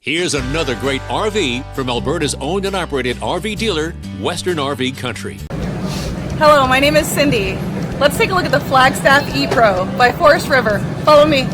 Here's another great RV from Alberta's owned and operated RV dealer, Western RV Country. Hello, my name is Cindy. Let's take a look at the Flagstaff E-Pro by Forest River. Follow me.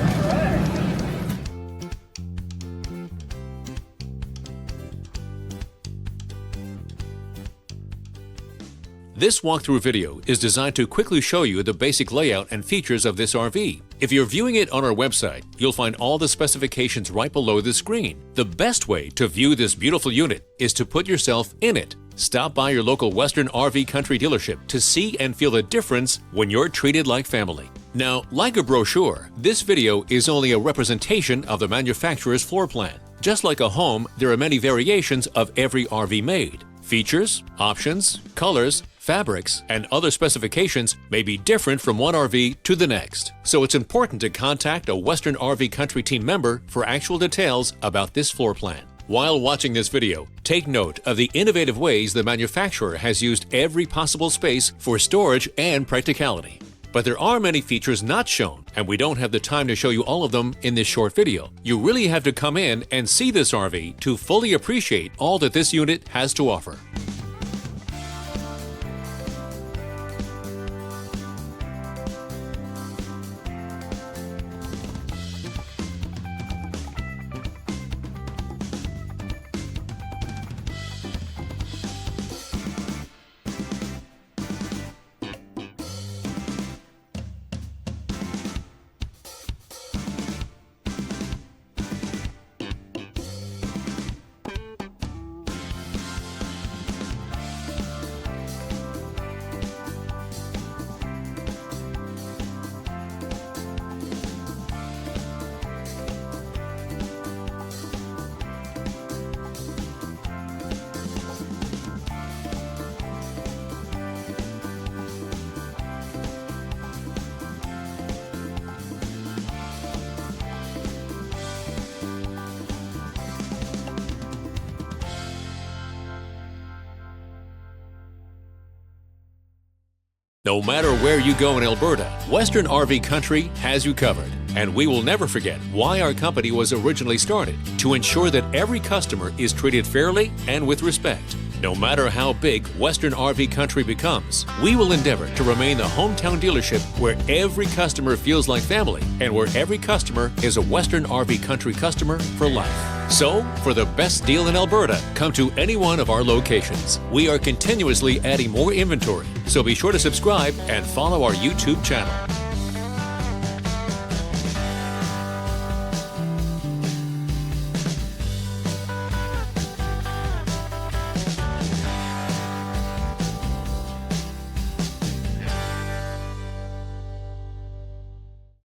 This walkthrough video is designed to quickly show you the basic layout and features of this RV. If you're viewing it on our website, you'll find all the specifications right below the screen. The best way to view this beautiful unit is to put yourself in it. Stop by your local Western RV Country dealership to see and feel the difference when you're treated like family. Now, like a brochure, this video is only a representation of the manufacturer's floor plan. Just like a home, there are many variations of every RV made. Features, options, colors, fabrics, and other specifications may be different from one RV to the next. So it's important to contact a Western RV Country team member for actual details about this floor plan. While watching this video, take note of the innovative ways the manufacturer has used every possible space for storage and practicality. But there are many features not shown, and we don't have the time to show you all of them in this short video. You really have to come in and see this RV to fully appreciate all that this unit has to offer. No matter where you go in Alberta, Western RV Country has you covered. And we will never forget why our company was originally started, to ensure that every customer is treated fairly and with respect. No matter how big Western RV Country becomes, we will endeavor to remain the hometown dealership where every customer feels like family and where every customer is a Western RV Country customer for life. So, for the best deal in Alberta, come to any one of our locations. We are continuously adding more inventory, so be sure to subscribe and follow our YouTube channel.